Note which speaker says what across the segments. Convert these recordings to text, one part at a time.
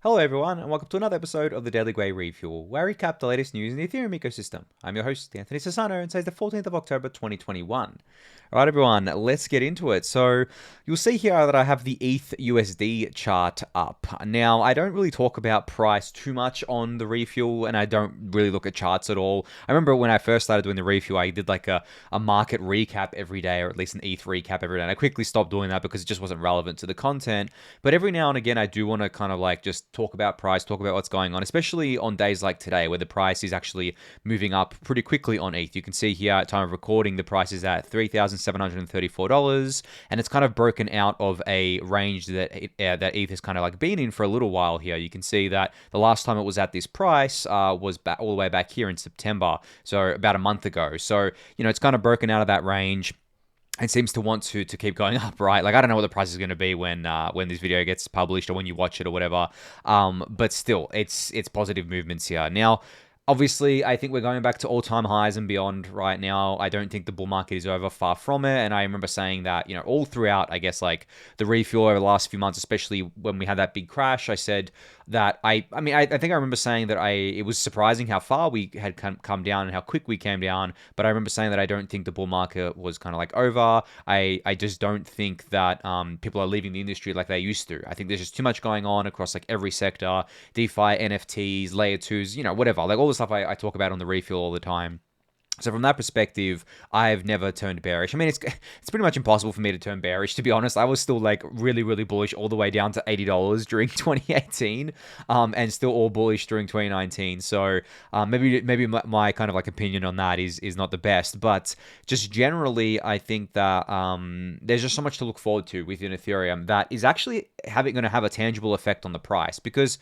Speaker 1: Hello everyone, and welcome to another episode of the Daily Gwei Refuel, where I recap the latest news in the Ethereum ecosystem. I'm your host, Anthony Sassano, and today's the 14th of October 2021. Alright everyone, let's get into it. So, you'll see here that I have the ETH USD chart up. Now, I don't really talk about price too much on the Refuel, and I don't really look at charts at all. I remember when I first started doing the Refuel, I did like a market recap every day, or at least an ETH recap every day, and I quickly stopped doing that because it just wasn't relevant to the content. But every now and again, I do want to kind of like just talk about price, talk about what's going on, especially on days like today where the price is actually moving up pretty quickly on ETH. You can see here at time of recording, the price is at $3,734, and it's kind of broken out of a range that that ETH has kind of like been in for a little while here. You can see that the last time it was at this price was back all the way back here in September, so about a month ago. So, it's kind of broken out of that range. It seems to want to keep going up, right? Like, I don't know what the price is going to be when this video gets published or when you watch it or whatever. But still, it's positive movements here. Now, obviously, I think we're going back to all-time highs and beyond right now. I don't think the bull market is over, far from it. And I remember saying that, all throughout, I guess, like the refuel over the last few months, especially when we had that big crash, I said that I think I remember saying that it was surprising how far we had come down and how quick we came down. But I remember saying that I don't think the bull market was kind of like over. I just don't think that people are leaving the industry like they used to. I think there's just too much going on across like every sector, DeFi, NFTs, layer twos, whatever, like all the stuff I talk about on the refuel all the time. So from that perspective, I've never turned bearish. I mean, it's pretty much impossible for me to turn bearish, to be honest. I was still like really, really bullish all the way down to $80 during 2018, and still all bullish during 2019. So maybe my kind of like opinion on that is not the best, but just generally, I think that there's just so much to look forward to within Ethereum that is actually going to have a tangible effect on the price because.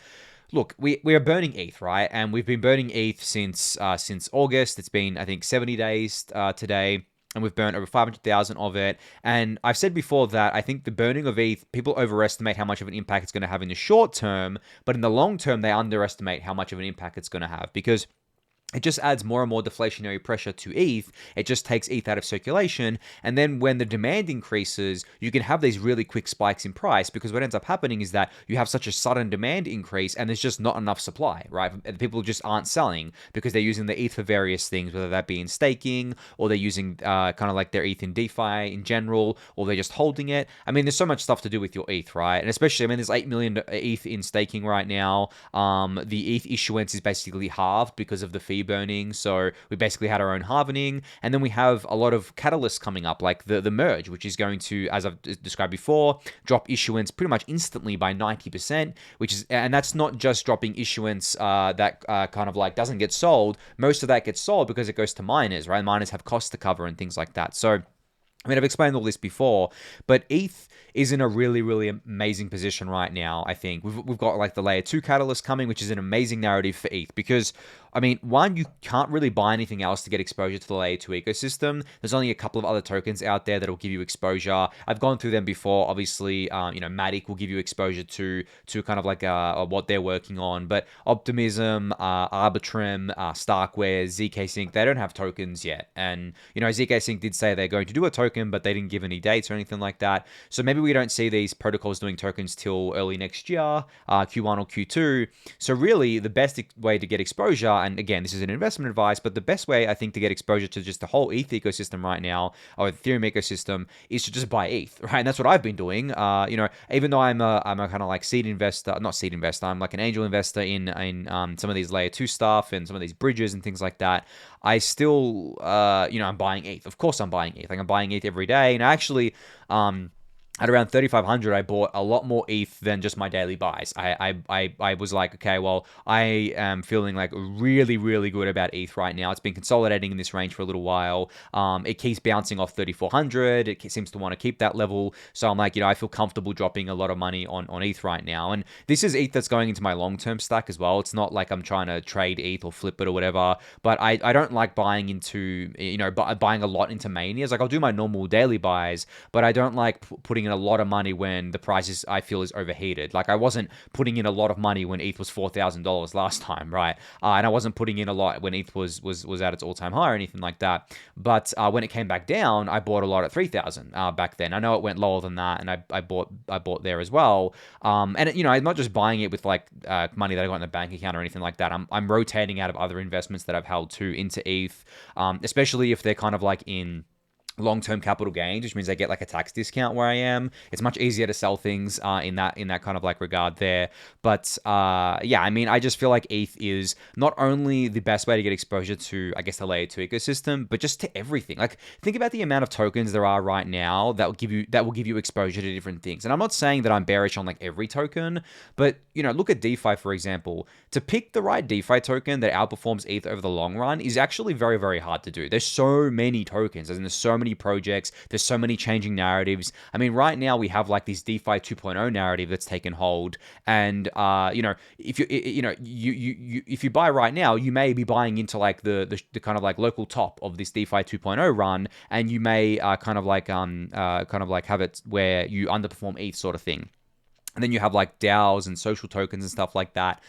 Speaker 1: Look, we are burning ETH, right? And we've been burning ETH since August. It's been, I think, 70 days today. And we've burned over 500,000 of it. And I've said before that I think the burning of ETH, people overestimate how much of an impact it's going to have in the short term. But in the long term, they underestimate how much of an impact it's going to have. Because it just adds more and more deflationary pressure to ETH. It just takes ETH out of circulation. And then when the demand increases, you can have these really quick spikes in price because what ends up happening is that you have such a sudden demand increase and there's just not enough supply, right? And people just aren't selling because they're using the ETH for various things, whether that be in staking or they're using kind of like their ETH in DeFi in general, or they're just holding it. I mean, there's so much stuff to do with your ETH, right? And especially, I mean, there's 8 million ETH in staking right now. The ETH issuance is basically halved because of the fee burning, so we basically had our own halvening, and then we have a lot of catalysts coming up, like the merge, which is going to, as I've described before, drop issuance pretty much instantly by 90%, and that's not just dropping issuance that kind of like doesn't get sold. Most of that gets sold because it goes to miners, right? Miners have costs to cover and things like that. So I mean, I've explained all this before, but ETH is in a really, really amazing position right now, I think. We've got like the layer 2 catalyst coming, which is an amazing narrative for ETH because, I mean, one, you can't really buy anything else to get exposure to the layer 2 ecosystem. There's only a couple of other tokens out there that will give you exposure. I've gone through them before. Obviously, Matic will give you exposure to kind of like what they're working on, but Optimism, Arbitrum, Starkware, ZK Sync, they don't have tokens yet. And, ZK Sync did say they're going to do a token, but they didn't give any dates or anything like that. So maybe we don't see these protocols doing tokens till early next year, Q1 or Q2. So really, the best way to get exposure, and again, this is an investment advice, but the best way I think to get exposure to just the whole ETH ecosystem right now, or the Ethereum ecosystem, is to just buy ETH, right? And that's what I've been doing. Even though I'm a kind of like not seed investor, I'm like an angel investor in some of these layer 2 stuff and some of these bridges and things like that. I still, I'm buying ETH. Of course I'm buying ETH. Like, I'm buying ETH every day. And actually, at around 3,500, I bought a lot more ETH than just my daily buys. I was like, okay, well, I am feeling like really, really good about ETH right now. It's been consolidating in this range for a little while. It keeps bouncing off 3,400. It seems to want to keep that level. So I'm like, I feel comfortable dropping a lot of money on ETH right now. And this is ETH that's going into my long-term stack as well. It's not like I'm trying to trade ETH or flip it or whatever. But I don't like buying into, buying a lot into manias. Like, I'll do my normal daily buys, but I don't like putting in a lot of money when the price is, I feel, is overheated. Like I wasn't putting in a lot of money when ETH was $4,000 last time, right? And I wasn't putting in a lot when ETH was at its all-time high or anything like that. But when it came back down, I bought a lot at 3,000 back then. I know it went lower than that, and I bought there as well. And you know, I'm not just buying it with like money that I got in the bank account or anything like that. I'm rotating out of other investments that I've held too into ETH, especially if they're kind of like in long-term capital gains, which means I get like a tax discount where I am. It's much easier to sell things in that kind of like regard there. But yeah, I mean, I just feel like ETH is not only the best way to get exposure to, I guess, the layer 2 ecosystem, but just to everything. Like think about the amount of tokens there are right now that will give you exposure to different things. And I'm not saying that I'm bearish on like every token, but you know, look at DeFi, for example. To pick the right DeFi token that outperforms ETH over the long run is actually very, very hard to do. There's so many tokens, and there's so many projects, there's so many changing narratives. I mean, right now we have like this DeFi 2.0 narrative that's taken hold, and you know, if if you buy right now, you may be buying into like the kind of like local top of this DeFi 2.0 run, and you may kind of like have it where you underperform ETH sort of thing. And then you have like DAOs and social tokens and stuff like that,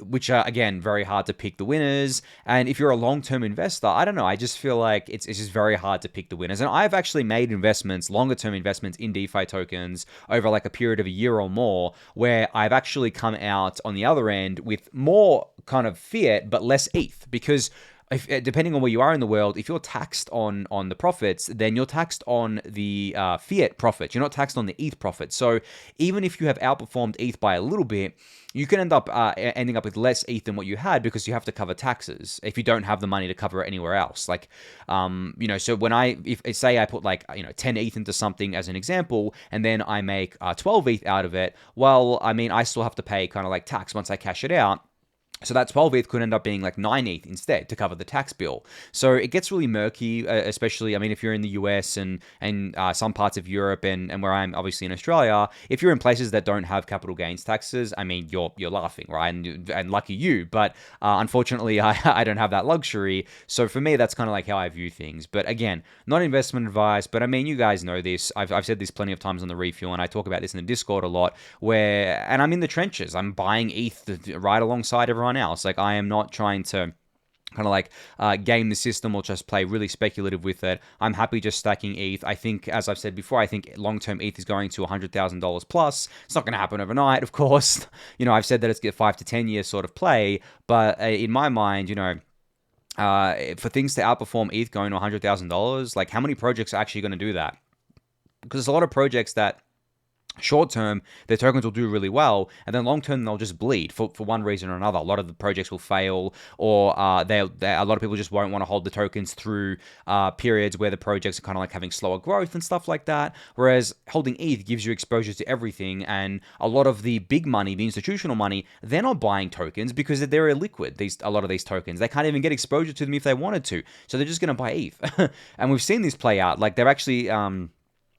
Speaker 1: which are, again, very hard to pick the winners. And if you're a long-term investor, I don't know, I just feel like it's just very hard to pick the winners. And I've actually made investments, longer-term investments in DeFi tokens over like a period of a year or more, where I've actually come out on the other end with more kind of fiat, but less ETH, because depending on where you are in the world, if you're taxed on the profits, then you're taxed on the fiat profits. You're not taxed on the ETH profits. So even if you have outperformed ETH by a little bit, you can end up ending up with less ETH than what you had, because you have to cover taxes if you don't have the money to cover it anywhere else. Like, you know, so when if say I put like, you know, 10 ETH into something as an example, and then I make 12 ETH out of it, well, I mean, I still have to pay kind of like tax once I cash it out. So that 12 ETH could end up being like 9 ETH instead to cover the tax bill. So it gets really murky, especially, I mean, if you're in the US and some parts of Europe and where I'm obviously in Australia, if you're in places that don't have capital gains taxes, I mean, you're laughing, right? And lucky you. But unfortunately, I don't have that luxury. So for me, that's kind of like how I view things. But again, not investment advice, but I mean, you guys know this. I've said this plenty of times on the Refuel, and I talk about this in the Discord a lot, and I'm in the trenches. I'm buying ETH right alongside everyone else. Like, I am not trying to kind of like game the system or just play really speculative with it. I'm happy just stacking ETH. I think, as I've said before, I think long-term ETH is going to $100,000 plus. It's not going to happen overnight, of course. You know, I've said that it's a 5 to 10 year sort of play, but in my mind, you know, for things to outperform ETH going to $100,000, like how many projects are actually going to do that? Because there's a lot of projects that short term, their tokens will do really well, and then long term, they'll just bleed for one reason or another. A lot of the projects will fail, or a lot of people just won't want to hold the tokens through periods where the projects are kind of like having slower growth and stuff like that. Whereas holding ETH gives you exposure to everything, and a lot of the big money, the institutional money, they're not buying tokens because they're illiquid. A lot of these tokens, they can't even get exposure to them if they wanted to, so they're just going to buy ETH. And we've seen this play out. Like, they're actually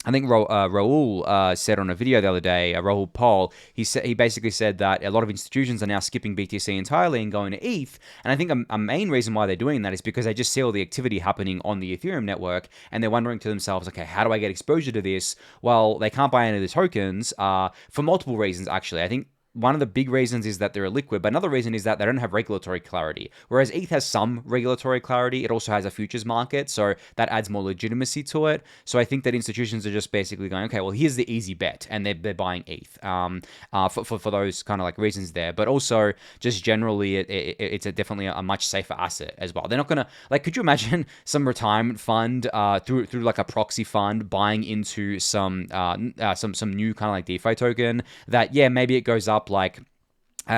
Speaker 1: I think Raul said on a video the other day, Raul Paul, he basically said that a lot of institutions are now skipping BTC entirely and going to ETH. And I think a main reason why they're doing that is because they just see all the activity happening on the Ethereum network, and they're wondering to themselves, okay, how do I get exposure to this? Well, they can't buy any of the tokens for multiple reasons, actually. I think one of the big reasons is that they're illiquid, but another reason is that they don't have regulatory clarity. Whereas ETH has some regulatory clarity, it also has a futures market, so that adds more legitimacy to it. So I think that institutions are just basically going, okay, well, here's the easy bet, and they're buying ETH for those kind of like reasons there. But also, just generally, it's definitely a much safer asset as well. They're not gonna, like, could you imagine some retirement fund through like a proxy fund buying into some new kind of like DeFi token that, yeah, maybe it goes up like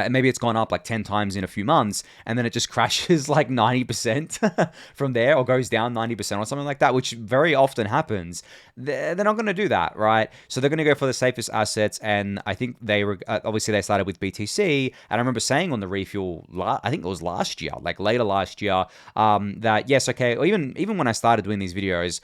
Speaker 1: maybe it's gone up like 10 times in a few months, and then it just crashes like 90% from there, or goes down 90% or something like that, which very often happens. They're not going to do that, right? So they're going to go for the safest assets, and I think they obviously they started with BTC, and I remember saying on the Refuel, I think it was last year, like later last year, that yes, okay, or even when I started doing these videos,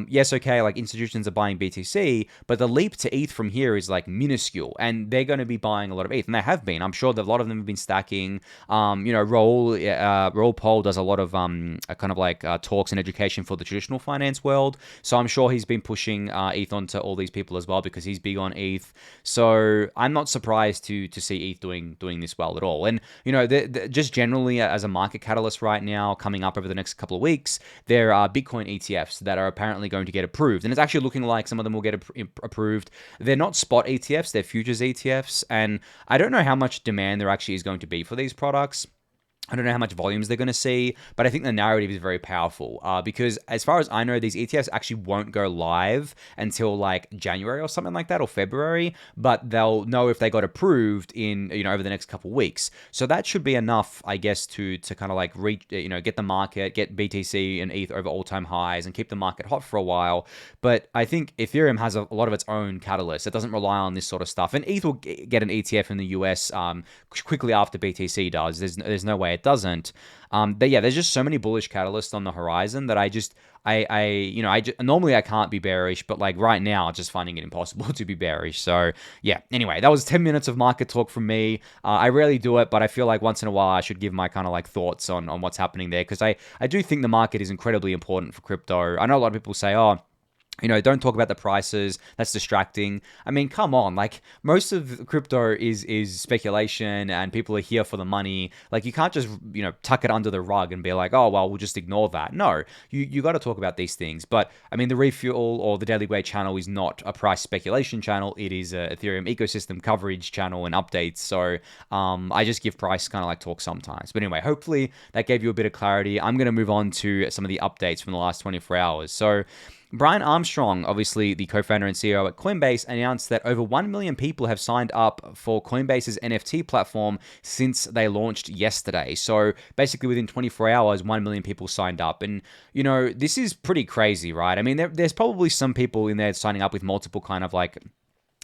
Speaker 1: yes, okay, like institutions are buying BTC, but the leap to ETH from here is like minuscule, and they're going to be buying a lot of ETH, and they have been. I'm sure that a lot of them have been stacking. Raul Pol does a lot of kind of like talks and education for the traditional finance world. So I'm sure he's been pushing ETH onto all these people as well because he's big on ETH. So I'm not surprised to see ETH doing this well at all. And just generally as a market catalyst right now, coming up over the next couple of weeks, there are Bitcoin ETFs that are apparently going to get approved, and it's actually looking like some of them will get approved. They're not spot ETFs, they're futures ETFs, and I don't know how much demand there actually is going to be for these products. I don't know how much volumes they're going to see, but I think the narrative is very powerful because as far as I know, these ETFs actually won't go live until like January or something like that, or February, but they'll know if they got approved in, over the next couple of weeks. So that should be enough, I guess, to kind of like reach, get the market, get BTC and ETH over all-time highs and keep the market hot for a while. But I think Ethereum has a lot of its own catalysts. It doesn't rely on this sort of stuff. And ETH will get an ETF in the US quickly after BTC does. There's no way it doesn't. But yeah, there's just so many bullish catalysts on the horizon that normally I can't be bearish, but like right now, I'm just finding it impossible to be bearish. So yeah, anyway, that was 10 minutes of market talk from me. I rarely do it, but I feel like once in a while I should give my kind of like thoughts on what's happening there, because I do think the market is incredibly important for crypto. I know a lot of people say, oh, don't talk about the prices. That's distracting. I mean, come on. Like, most of crypto is speculation and people are here for the money. Like, you can't just, tuck it under the rug and be like, oh, well, we'll just ignore that. No, you got to talk about these things. But, I mean, the Refuel or the Daily Gwei channel is not a price speculation channel. It is a Ethereum ecosystem coverage channel and updates. So, I just give price kind of like talk sometimes. But anyway, hopefully that gave you a bit of clarity. I'm going to move on to some of the updates from the last 24 hours. So, Brian Armstrong, obviously the co-founder and CEO at Coinbase, announced that over 1 million people have signed up for Coinbase's NFT platform since they launched yesterday. So basically within 24 hours, 1 million people signed up. And, this is pretty crazy, right? I mean, there's probably some people in there signing up with multiple kind of like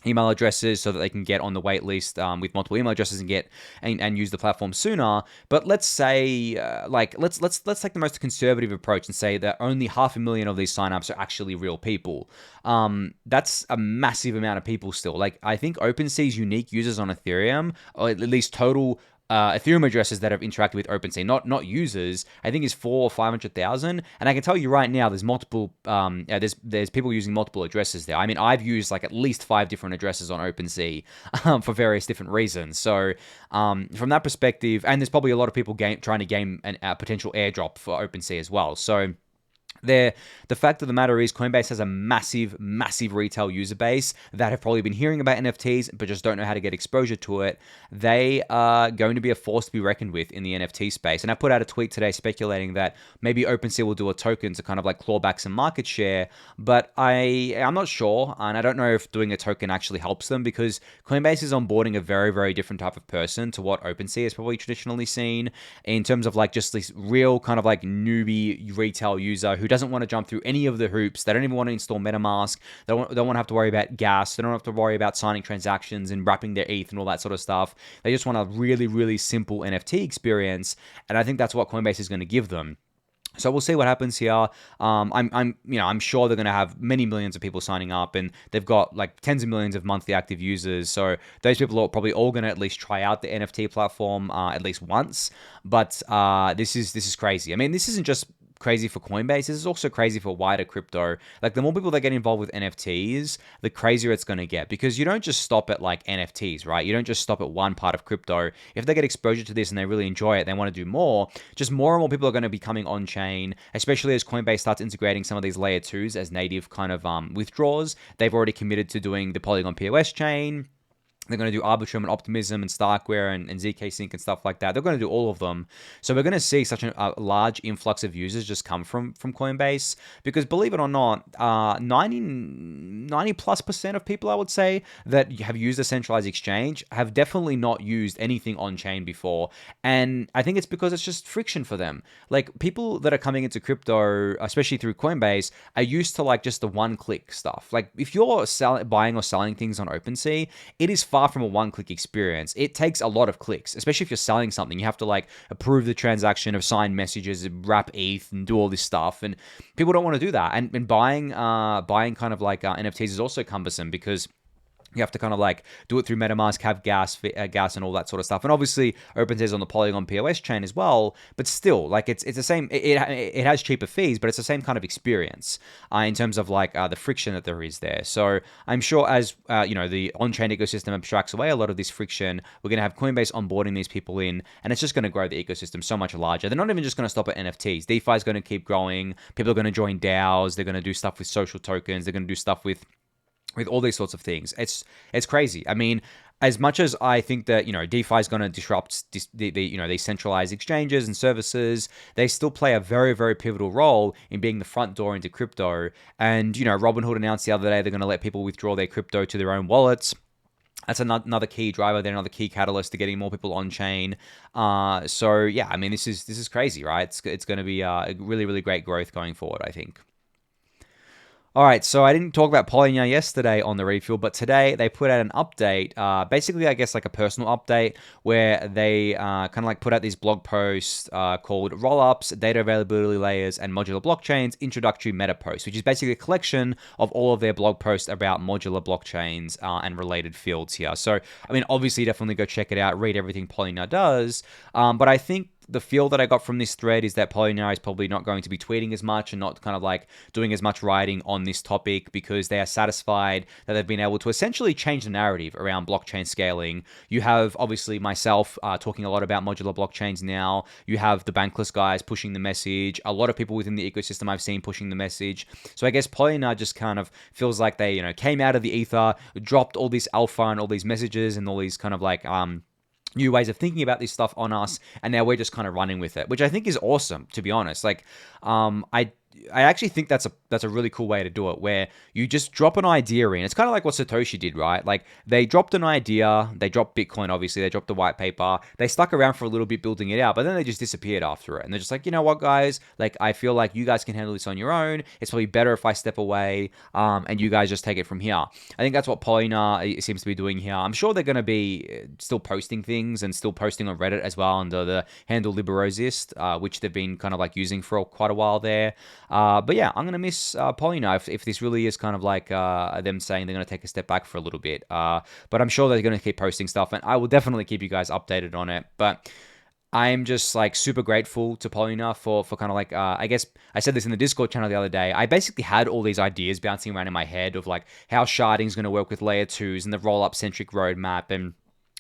Speaker 1: email addresses so that they can get on the wait list with multiple email addresses and get and use the platform sooner. But let's say let's take the most conservative approach and say that only 500,000 of these signups are actually real people. That's a massive amount of people still. Like, I think OpenSea's unique users on Ethereum, or at least total Ethereum addresses that have interacted with OpenSea, not users, I think is 400,000 or 500,000. And I can tell you right now, there's multiple, there's people using multiple addresses there. I mean, I've used like at least 5 different addresses on OpenSea for various different reasons. So from that perspective, and there's probably a lot of people trying to game a potential airdrop for OpenSea as well. So the fact of the matter is Coinbase has a massive retail user base that have probably been hearing about NFTs but just don't know how to get exposure to it. They are going to be a force to be reckoned with in the NFT space. And I put out a tweet today speculating that maybe OpenSea will do a token to kind of like claw back some market share, but I'm not sure, and I don't know if doing a token actually helps them, because Coinbase is onboarding a very, very different type of person to what OpenSea has probably traditionally seen in terms of like just this real kind of like newbie retail user who doesn't want to jump through any of the hoops. They don't even want to install MetaMask. They don't want to have to worry about gas. They don't have to worry about signing transactions and wrapping their ETH and all that sort of stuff. They just want a really, really simple NFT experience. And I think that's what Coinbase is going to give them. So we'll see what happens here. I'm sure they're going to have many millions of people signing up, and they've got like tens of millions of monthly active users. So those people are probably all going to at least try out the NFT platform at least once. But this is crazy. I mean, this isn't just crazy for Coinbase. This is also crazy for wider crypto. Like, the more people that get involved with NFTs, the crazier it's going to get, because you don't just stop at like NFTs, right? You don't just stop at one part of crypto. If they get exposure to this and they really enjoy it, they want to do more, just more and more people are going to be coming on chain, especially as Coinbase starts integrating some of these layer 2s as native kind of withdrawals. They've already committed to doing the Polygon POS chain. They're going to do Arbitrum and Optimism and Starkware and ZK Sync and stuff like that. They're going to do all of them. So we're going to see such a large influx of users just come from Coinbase, because believe it or not, 90+% of people, I would say, that have used a centralized exchange have definitely not used anything on chain before. And I think it's because it's just friction for them. Like, people that are coming into crypto, especially through Coinbase, are used to like just the one-click stuff. Like, if you're buying or selling things on OpenSea, it is far from a one-click experience. It takes a lot of clicks, especially if you're selling something. You have to like approve the transaction, of sign messages, wrap ETH, and do all this stuff. And people don't want to do that. And buying kind of like NFTs is also cumbersome, because You have to kind of like do it through MetaMask, have gas and all that sort of stuff. And obviously OpenSea on the Polygon POS chain as well. But still, like it's the same. It has cheaper fees, but it's the same kind of experience in terms of like the friction that there is there. So I'm sure as the on-chain ecosystem abstracts away a lot of this friction, we're going to have Coinbase onboarding these people in, and it's just going to grow the ecosystem so much larger. They're not even just going to stop at NFTs. DeFi is going to keep growing. People are going to join DAOs. They're going to do stuff with social tokens. They're going to do stuff with all these sorts of things. It's crazy. I mean, as much as I think that, DeFi is going to disrupt these centralized exchanges and services, they still play a very, very pivotal role in being the front door into crypto. And, Robinhood announced the other day they're going to let people withdraw their crypto to their own wallets. That's another key driver. They're another key catalyst to getting more people on chain. So yeah, I mean, this is crazy, right? It's going to be a really, really great growth going forward, I think. All right, so I didn't talk about Polynya yesterday on the refuel, but today they put out an update, basically, I guess, like a personal update, where they kind of like put out these blog posts called Rollups, Data Availability Layers, and Modular Blockchains, Introductory Meta Posts, which is basically a collection of all of their blog posts about modular blockchains and related fields here. So, I mean, obviously, definitely go check it out, read everything Polynya does, but I think the feel that I got from this thread is that Polynya is probably not going to be tweeting as much and not kind of like doing as much writing on this topic because they are satisfied that they've been able to essentially change the narrative around blockchain scaling. You have obviously myself talking a lot about modular blockchains now. You have the Bankless guys pushing the message. A lot of people within the ecosystem I've seen pushing the message. So I guess Polynya just kind of feels like they, came out of the ether, dropped all this alpha and all these messages and all these kind of like new ways of thinking about this stuff on us, and now we're just kind of running with it, which I think is awesome, to be honest. Like, I actually think that's a really cool way to do it, where you just drop an idea in. It's kind of like what Satoshi did, right? Like they dropped an idea, they dropped Bitcoin, obviously, they dropped the white paper, they stuck around for a little bit building it out, but then they just disappeared after it. And they're just like, you know what, guys? Like, I feel like you guys can handle this on your own. It's probably better if I step away, and you guys just take it from here. I think that's what Polynya seems to be doing here. I'm sure they're going to be still posting things and still posting on Reddit as well under the handle Liberosist, which they've been kind of like using for quite a while there. But yeah, I'm going to miss Polynya if this really is kind of like them saying they're going to take a step back for a little bit. But I'm sure they're going to keep posting stuff, and I will definitely keep you guys updated on it. But I'm just like super grateful to Polynya for kind of like, I guess I said this in the Discord channel the other day. I basically had all these ideas bouncing around in my head of like how sharding is going to work with layer 2s and the roll-up centric roadmap and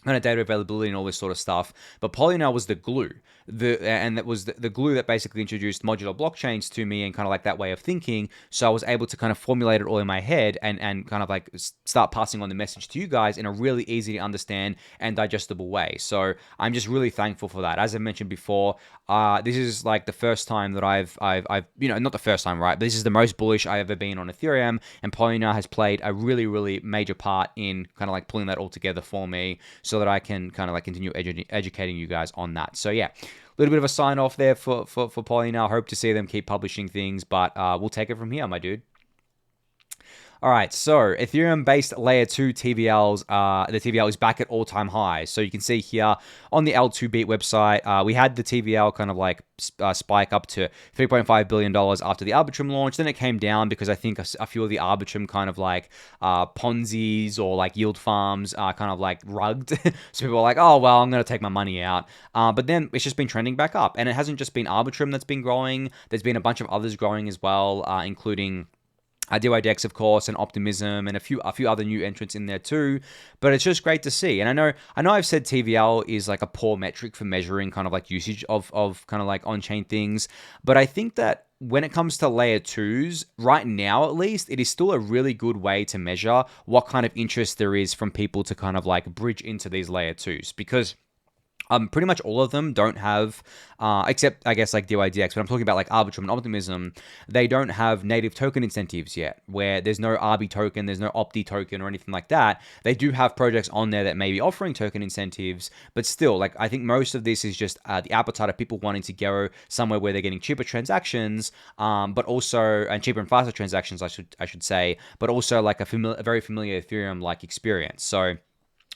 Speaker 1: kind of data availability and all this sort of stuff. But Polynya was the glue. And that was the glue that basically introduced modular blockchains to me and kind of like that way of thinking. So I was able to kind of formulate it all in my head and kind of like start passing on the message to you guys in a really easy to understand and digestible way. So I'm just really thankful for that. As I mentioned before, this is like the first time that I've not the first time, right? But this is the most bullish I've ever been on Ethereum, and Polynya has played a really, really major part in kind of like pulling that all together for me so that I can kind of like continue educating you guys on that. So yeah, a little bit of a sign off there for Polynya. I hope to see them keep publishing things, but we'll take it from here, my dude. All right, so Ethereum-based layer 2 TVLs, the TVL is back at all-time highs. So you can see here on the L2Beat website, we had the TVL kind of like spike up to $3.5 billion after the Arbitrum launch. Then it came down because I think a few of the Arbitrum kind of like Ponzi's or like yield farms are kind of like rugged. So people are like, oh, well, I'm going to take my money out. But then it's just been trending back up. And it hasn't just been Arbitrum that's been growing. There's been a bunch of others growing as well, including DYDX, of course, and Optimism, and a few other new entrants in there too. But it's just great to see. And I know I've said TVL is like a poor metric for measuring kind of like usage of kind of like on-chain things. But I think that when it comes to layer 2s, right now at least, it is still a really good way to measure what kind of interest there is from people to kind of like bridge into these layer 2s. Because pretty much all of them don't have, except I guess like DYDX, but I'm talking about like Arbitrum and Optimism, they don't have native token incentives yet, where there's no Arbi token, there's no Opti token or anything like that. They do have projects on there that may be offering token incentives, but still, like I think most of this is just the appetite of people wanting to go somewhere where they're getting cheaper transactions, but also, and cheaper and faster transactions, I should say, but also like a very familiar Ethereum-like experience. So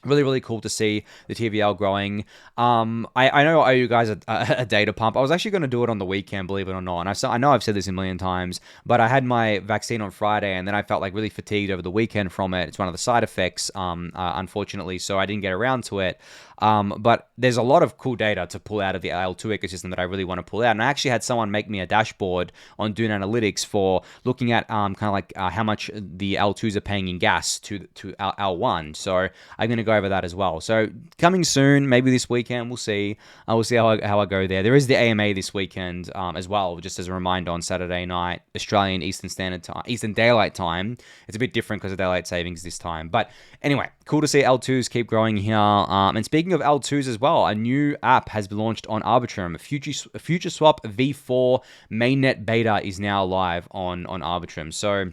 Speaker 1: Really, really cool to see the TVL growing. I know I owe you guys a data pump. I was actually going to do it on the weekend, believe it or not. And I know I've said this a million times, but I had my vaccine on Friday, and then I felt like really fatigued over the weekend from it. It's one of the side effects, unfortunately, so I didn't get around to it. But there's a lot of cool data to pull out of the L2 ecosystem that I really want to pull out. And I actually had someone make me a dashboard on Dune Analytics for looking at kind of like how much the L2s are paying in gas to L1. So I'm going to go over that as well. So coming soon, maybe this weekend, we'll see. We'll see how I go there. There is the AMA this weekend as well, just as a reminder on Saturday night, Australian Eastern Standard Time, Eastern Daylight Time. It's a bit different because of daylight savings this time. But anyway, cool to see L2s keep growing here. And speaking of L2s as well, a new app has been launched on Arbitrum. Futureswap V4 mainnet beta is now live on Arbitrum. So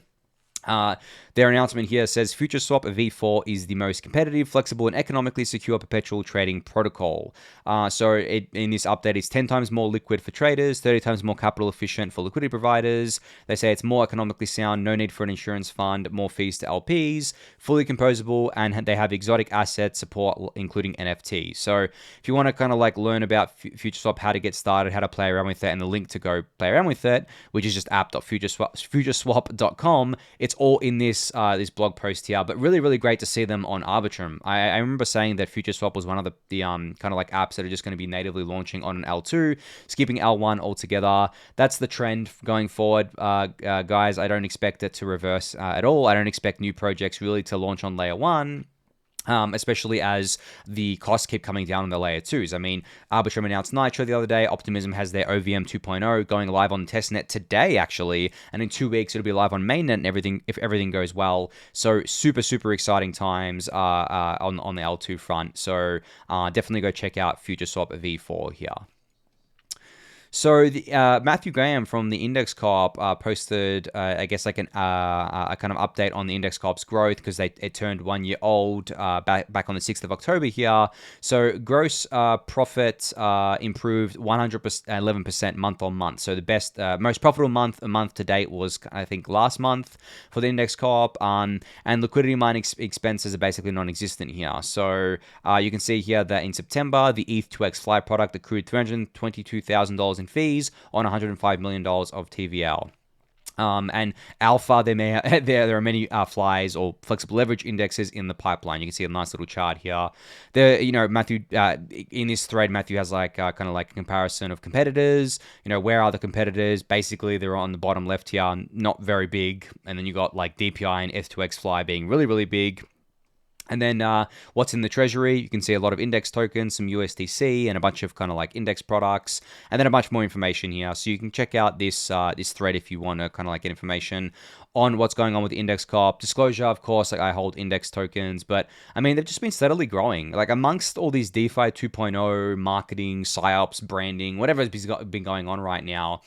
Speaker 1: their announcement here says Futureswap V4 is the most competitive, flexible, and economically secure perpetual trading protocol. In this update, it's 10 times more liquid for traders, 30 times more capital efficient for liquidity providers. They say it's more economically sound, no need for an insurance fund, more fees to LPs, fully composable, and they have exotic asset support, including NFT. So if you want to kind of like learn about Futureswap, how to get started, how to play around with it, and the link to go play around with it, which is just app.futureswap.com, it's all in this blog post here. But really, really great to see them on Arbitrum. I remember saying that Futureswap was one of the kind of like apps that are just going to be natively launching on an L2, skipping L1 altogether. That's the trend going forward, guys. I don't expect it to reverse at all. I don't expect new projects really to launch on layer 1. Especially as the costs keep coming down on the layer 2s. I mean, Arbitrum announced Nitro the other day. Optimism has their OVM 2.0 going live on testnet today, actually. And in 2 weeks, it'll be live on mainnet and everything, if everything goes well. So super, super exciting times on the L2 front. So definitely go check out Futureswap V4 here. So Matthew Graham from the Index Coop posted, I guess, like a kind of update on the Index Coop's growth because it turned 1 year old back on the 6th of October here. So gross profit improved 111% month on month. So the best, most profitable month to date was, I think, last month for the Index Coop. And liquidity mining expenses are basically non-existent here. So you can see here that in September, the ETH2X Fly product accrued $322,000 in fees on $105 million of TVL. And alpha, there are many flies or flexible leverage indexes in the pipeline. You can see a nice little chart here. Matthew, in this thread, Matthew has like kind of like a comparison of competitors. Where are the competitors? Basically, they're on the bottom left here, not very big. And then you got like DPI and F2X Fly being really, really big. And then what's in the treasury, you can see a lot of index tokens, some USDC, and a bunch of kind of like index products, and then a bunch more information here. So you can check out this thread if you want to kind of like get information on what's going on with the Index Coop. Disclosure, of course, like I hold index tokens, but I mean, they've just been steadily growing. Like amongst all these DeFi 2.0 marketing, psyops, branding, whatever has been going on right now,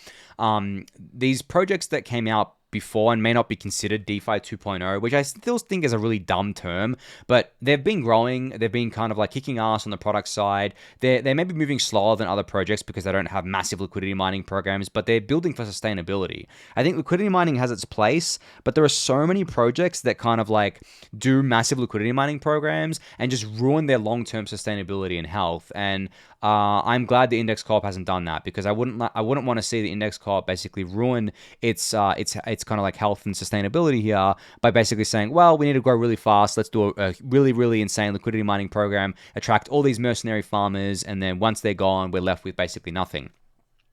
Speaker 1: these projects that came out before and may not be considered DeFi 2.0, which I still think is a really dumb term, but they've been growing. They've been kind of like kicking ass on the product side. They may be moving slower than other projects because they don't have massive liquidity mining programs, but they're building for sustainability. I think liquidity mining has its place, but there are so many projects that kind of like do massive liquidity mining programs and just ruin their long-term sustainability and health. And I'm glad the Index Coop hasn't done that because I wouldn't want to see the Index Coop basically ruin its kind of like health and sustainability here by basically saying, well, we need to grow really fast. Let's do a really, really insane liquidity mining program, attract all these mercenary farmers, and then once they're gone, we're left with basically nothing.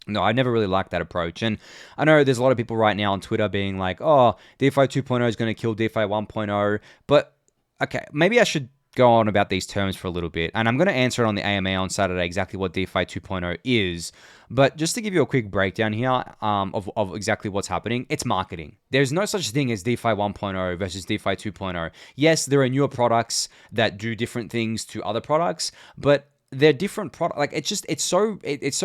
Speaker 1: No, I never really liked that approach. And I know there's a lot of people right now on Twitter being like, oh, DeFi 2.0 is going to kill DeFi 1.0. But okay, maybe I should go on about these terms for a little bit. And I'm going to answer it on the AMA on Saturday exactly what DeFi 2.0 is. But just to give you a quick breakdown here of exactly what's happening, it's marketing. There's no such thing as DeFi 1.0 versus DeFi 2.0. Yes, there are newer products that do different things to other products, but they're different products. Like it's so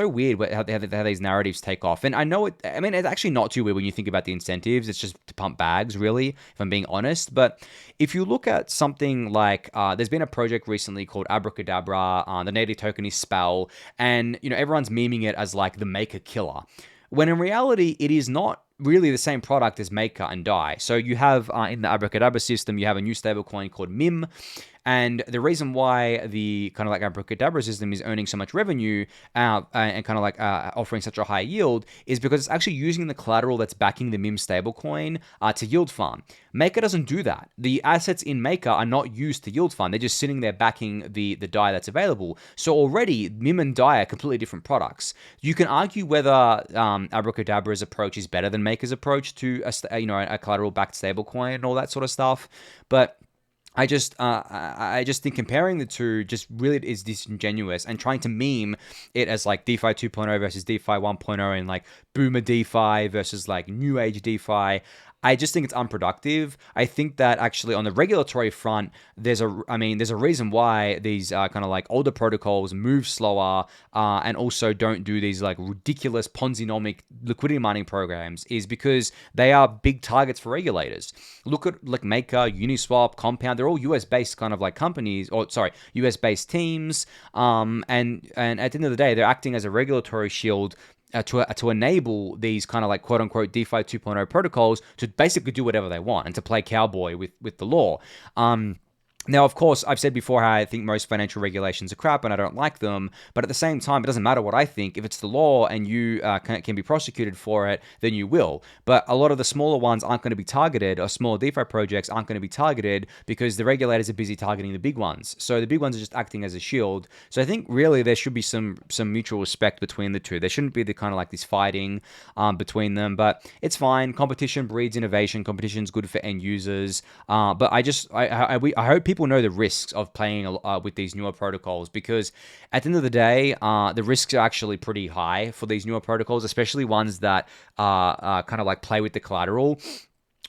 Speaker 1: weird how these narratives take off. And I know it. I mean, it's actually not too weird when you think about the incentives. It's just to pump bags, really, if I'm being honest. But if you look at something like, there's been a project recently called Abracadabra. The native token is Spell, and everyone's memeing it as like the Maker killer, when in reality it is not really the same product as Maker and DAI. So you have in the Abracadabra system, you have a new stablecoin called MIM. And the reason why the kind of like abracadabra system is earning so much revenue and kind of like offering such a high yield is because it's actually using the collateral that's backing the MIM stablecoin to yield farm. Maker doesn't do that. The assets in Maker are not used to yield farm. They're just sitting there backing the DAI that's available. So already MIM and DAI are completely different products. You can argue whether Abracadabra's approach is better than Maker's approach to a collateral-backed stablecoin and all that sort of stuff, but I just think comparing the two just really is disingenuous, and trying to meme it as like DeFi 2.0 versus DeFi 1.0 and like boomer DeFi versus like new age DeFi. I just think it's unproductive. I think that actually on the regulatory front, there's a reason why these kind of like older protocols move slower and also don't do these like ridiculous Ponzi-nomic liquidity mining programs, is because they are big targets for regulators. Look at like Maker, Uniswap, Compound. They're all US-based kind of like companies, US-based teams. And at the end of the day, they're acting as a regulatory shield to enable these kind of like quote unquote DeFi 2.0 protocols to basically do whatever they want and to play cowboy with the law. Now, of course, I've said before how I think most financial regulations are crap and I don't like them, but at the same time, it doesn't matter what I think. If it's the law and you can be prosecuted for it, then you will. But a lot of the smaller ones aren't going to be targeted, or smaller DeFi projects aren't going to be targeted because the regulators are busy targeting the big ones. So the big ones are just acting as a shield. So I think really there should be some mutual respect between the two. There shouldn't be the kind of like this fighting between them, but it's fine. Competition breeds innovation. Competition's good for end users. But I hope people know the risks of playing with these newer protocols, because at the end of the day, the risks are actually pretty high for these newer protocols, especially ones that kind of like play with the collateral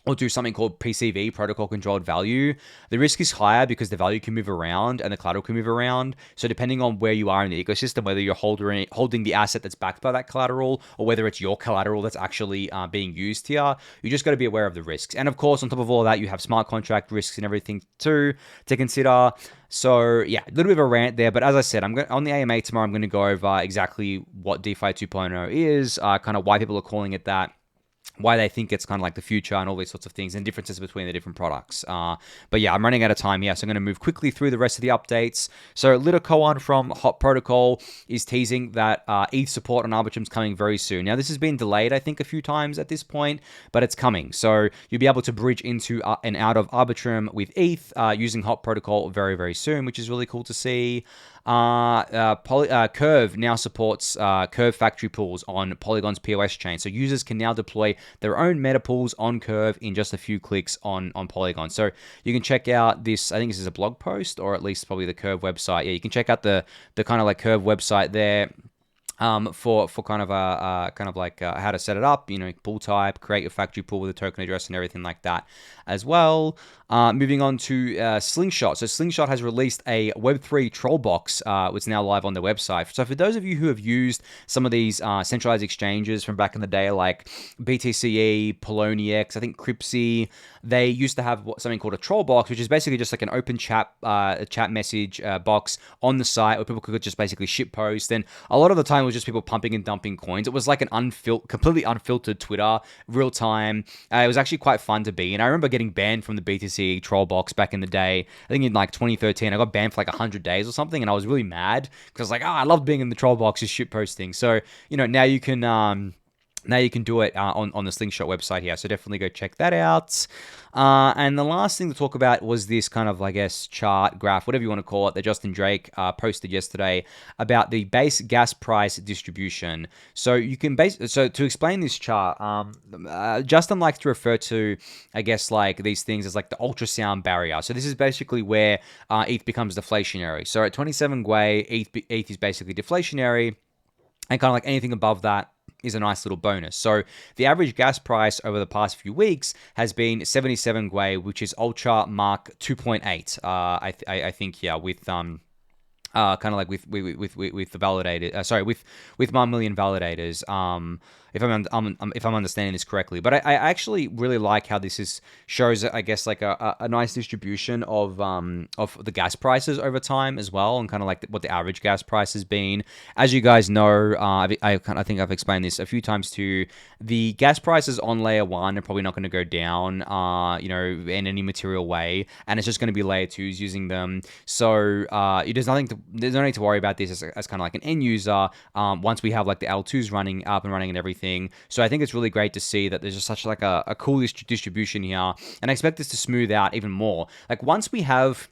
Speaker 1: or do something called PCV, protocol controlled value. The risk is higher because the value can move around and the collateral can move around. So depending on where you are in the ecosystem, whether you're holding the asset that's backed by that collateral, or whether it's your collateral that's actually being used here, you just got to be aware of the risks. And of course, on top of all of that, you have smart contract risks and everything too to consider. So yeah, a little bit of a rant there, but as I said, on the AMA tomorrow, I'm going to go over exactly what DeFi 2.0 is, kind of why people are calling it that, why they think it's kind of like the future and all these sorts of things, and differences between the different products. But yeah, I'm running out of time here, so I'm going to move quickly through the rest of the updates. So litocoen from Hot Protocol is teasing that ETH support on Arbitrum's coming very soon. Now, this has been delayed, I think, a few times at this point, but it's coming. So you'll be able to bridge into and out of Arbitrum with ETH using Hot Protocol very, very soon, which is really cool to see. Curve now supports Curve factory pools on Polygon's POS chain. So users can now deploy their own meta pools on Curve in just a few clicks on Polygon. So you can check out this, I think this is a blog post, or at least probably the Curve website. Yeah, you can check out the kind of like Curve website there. For kind of how to set it up, pool type, create your factory pool with a token address and everything like that as well. Moving on to Slingshot. So Slingshot has released a web3 trollbox, which is now live on their website. So for those of you who have used some of these centralized exchanges from back in the day, like BTCE, Polynya, I think Cryptsy, they used to have something called a trollbox, which is basically just like an open chat message box on the site where people could just basically shitpost. And a lot of the time it was just people pumping and dumping coins. It was like an completely unfiltered Twitter, real time. It was actually quite fun to be. And I remember getting banned from the BTC trollbox back in the day. I think in like 2013, I got banned for like 100 days or something, and I was really mad because I was like, I love being in the trollbox, just shitposting. So now you can do it on the Slingshot website here. So definitely go check that out. And the last thing to talk about was this kind of, I guess, chart, graph, whatever you want to call it, that Justin Drake posted yesterday about the base gas price distribution. So you can so to explain this chart, Justin likes to refer to, I guess, like these things as like the ultrasound barrier. So this is basically where ETH becomes deflationary. So at 27 Gwei, ETH is basically deflationary, and kind of like anything above that is a nice little bonus. So the average gas price over the past few weeks has been 77 Gwei, which is Ultra Mach 2.8. I think, yeah, with kind of like with the validator, sorry, with 1 million validators. If I'm understanding this correctly, but I actually really like how shows, I guess, like a nice distribution of the gas prices over time as well, and kind of like what the average gas price has been. As you guys know, I think I've explained this a few times too. The gas prices on layer 1 are probably not going to go down, in any material way, and it's just going to be layer 2s using them. So there's no need to worry about this as kind of like an end user. Once we have like the L2s running up and running and everything. So I think it's really great to see that there's just such like a cool distribution here, and I expect this to smooth out even more. Like once we have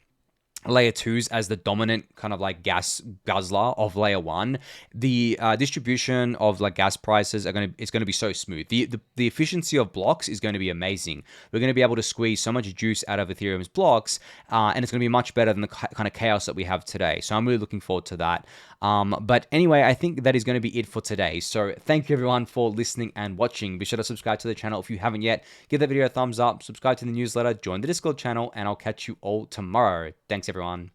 Speaker 1: layer 2s as the dominant kind of like gas guzzler of layer 1, the distribution of like gas prices it's going to be so smooth. The efficiency of blocks is going to be amazing. We're going to be able to squeeze so much juice out of Ethereum's blocks, and it's going to be much better than the kind of chaos that we have today. So I'm really looking forward to that. But anyway, I think that is going to be it for today. So thank you everyone for listening and watching. Be sure to subscribe to the channel if you haven't yet. Give that video a thumbs up, subscribe to the newsletter, join the Discord channel, and I'll catch you all tomorrow. Thanks everyone.